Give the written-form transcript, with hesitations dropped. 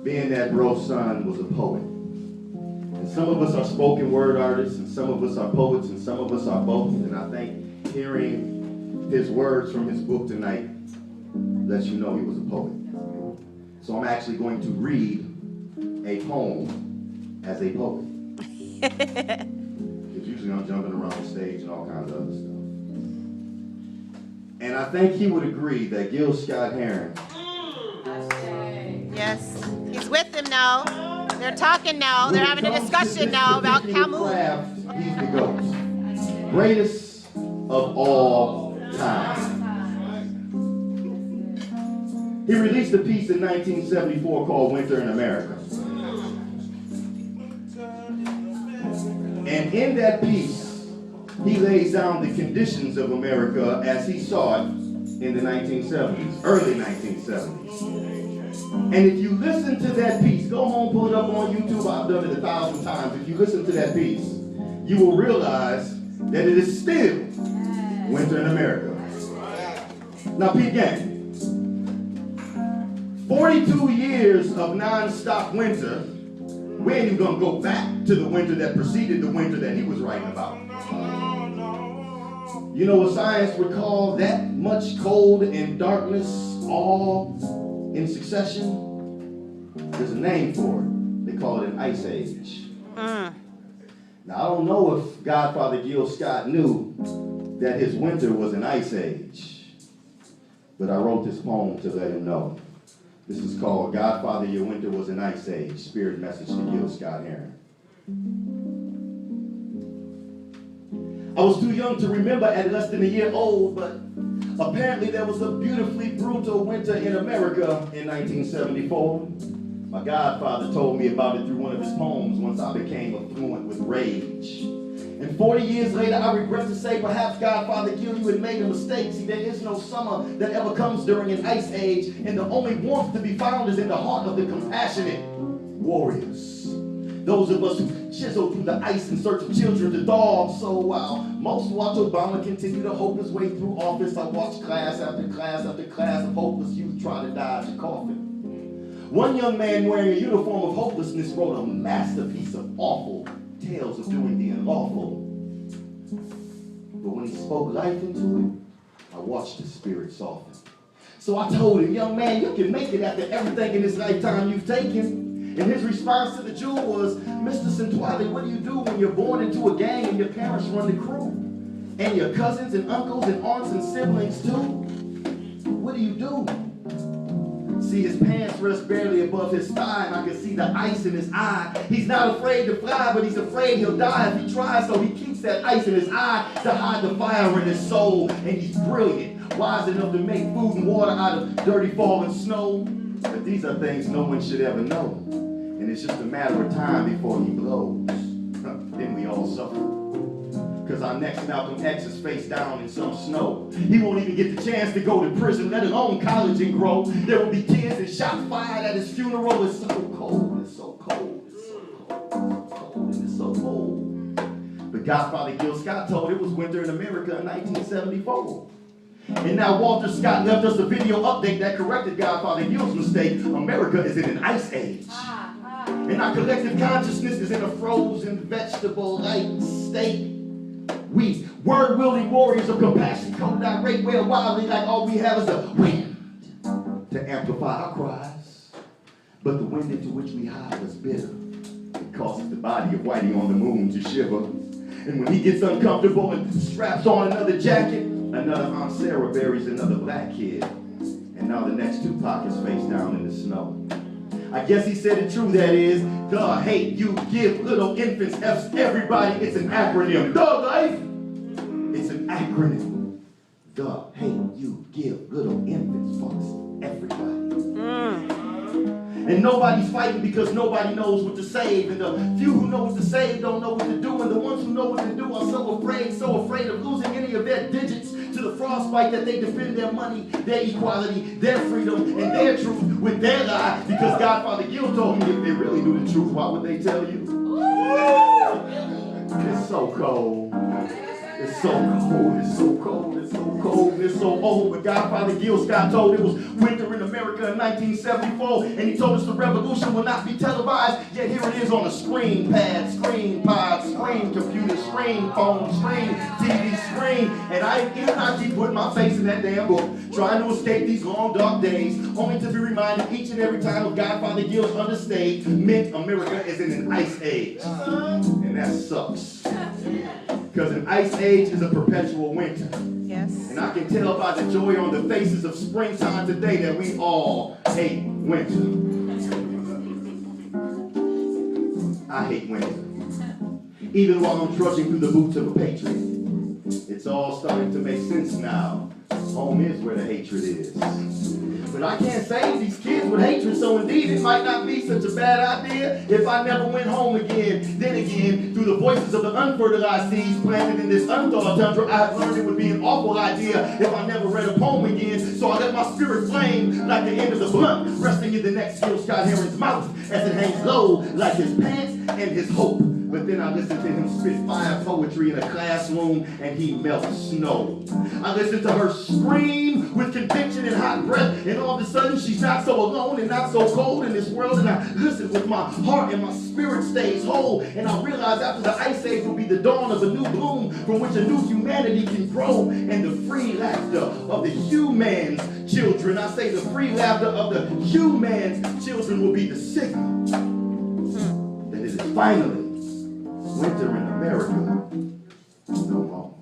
being that BroSun was a poet. And some of us are spoken word artists, and some of us are poets, and some of us are both. And I think hearing his words from his book tonight lets you know he was a poet. So I'm actually going to read a poem as a poet. Because usually I'm jumping around the stage and all kinds of other stuff. And I think he would agree that Gil Scott-Heron. Yes, he's with them now. They're talking now. They're having a discussion now about Camus. He's the GOAT. Greatest of all time. He released a piece in 1974 called Winter in America. And in that piece, he lays down the conditions of America as he saw it in the 1970s, early 1970s. And if you listen to that piece, go home, pull it up on YouTube. I've done it 1,000 times. If you listen to that piece, you will realize that it is still winter in America. Now, peep gang. 42 years of non-stop winter. We ain't even gonna go back to the winter that preceded the winter that he was writing about. You know what science would call that much cold and darkness all in succession? There's a name for it. They call it an ice age. Now, I don't know if Godfather Gil Scott knew that his winter was an ice age, but I wrote this poem to let him know. This is called Godfather, Your Winter Was an Ice Age, Spirit Message to Gil Scott-Heron. I was too young to remember at less than a year old, but apparently there was a beautifully brutal winter in America in 1974. My godfather told me about it through one of his poems once I became affluent with rage. And 40 years later, I regret to say, perhaps Godfather Gil, you had made a mistake. See, there is no summer that ever comes during an ice age, and the only warmth to be found is in the heart of the compassionate warriors. Those of us who chisel through the ice in search of children to dogs. So while most watch Obama continue to hope his way through office, I watch class after class after class of hopeless youth try to dodge a coffin. One young man wearing a uniform of hopelessness wrote a masterpiece of awful tales of doing the unlawful. But when he spoke life into it, I watched his spirit soften. So I told him, young man, you can make it after everything in this lifetime you've taken. And his response to the jewel was, Mr. Sentwali, what do you do when you're born into a gang and your parents run the crew? And your cousins and uncles and aunts and siblings too? What do you do? See, his pants rest barely above his thigh, and I can see the ice in his eye. He's not afraid to fly, but he's afraid he'll die if he tries, so he keeps that ice in his eye to hide the fire in his soul. And he's brilliant, wise enough to make food and water out of dirty falling snow. But these are things no one should ever know. And it's just a matter of time before he blows. Then we all suffer. Because our next Malcolm X is face down in some snow. He won't even get the chance to go to prison, let alone college and grow. There will be tears and shots fired at his funeral. It's so cold, it's so cold, it's so cold, it's so cold, and it's so cold. But Godfather Gil Scott told it was winter in America in 1974. And now Walter Scott left us a video update that corrected Godfather Gil's mistake. America is in an ice age. And our collective consciousness is in a frozen vegetable-like state. We, word-wielding warriors of compassion, come direct, wail wildly like all we have is the wind to amplify our cries. But the wind into which we hide is bitter. It causes the body of Whitey on the moon to shiver. And when he gets uncomfortable and straps on another jacket, another Aunt Sarah buries another black kid. And now the next Tupac is face down in the snow. I guess he said it true, that is, the hate you give little infants F's everybody. It's an acronym. The life, it's an acronym. The hate you give little infants fucks everybody. And nobody's fighting because nobody knows what to save. And the few who know what to save don't know what to do. And the ones who know what to do are so afraid of losing any of their digits to the frostbite that they defend their money, their equality, their freedom, and their truth with their lie. Because Godfather Gil told me if they really knew the truth, why would they tell you? It's so cold. It's so cold, it's so cold, it's so cold, and it's so old. But Godfather Gil Scott told it was winter in America in 1974, and he told us the revolution will not be televised, yet here it is on a screen pad, screen pod, screen computer, screen phone, screen TV screen, and I keep putting my face in that damn book, trying to escape these long dark days, only to be reminded each and every time of Godfather Gil's understate meant America is in an ice age, and that sucks. Because an ice age is a perpetual winter. Yes. And I can tell by the joy on the faces of springtime today that we all hate winter. I hate winter. Even while I'm trudging through the boots of a patriot. It's all starting to make sense now. Home is where the hatred is. But I can't save these kids with hatred, so indeed it might not be such a bad idea if I never went home again. Then again, through the voices of the unfertilized seeds planted in this unthawed tundra, I have learned it would be an awful idea if I never read a poem again. So I let my spirit flame like the end of the blunt, resting in the next Gil Scott Heron's mouth as it hangs low like his pants and his hope. But then I listen to him spit fire poetry in a classroom and he melts snow. I listen to her scream with conviction and hot breath, and all of a sudden she's not so alone and not so cold in this world. And I listen with my heart and my spirit stays whole. And I realize after the ice age will be the dawn of a new bloom from which a new humanity can grow. And the free laughter of the human's children, I say the free laughter of the human's children will be the signal that it is finally winter in America no more.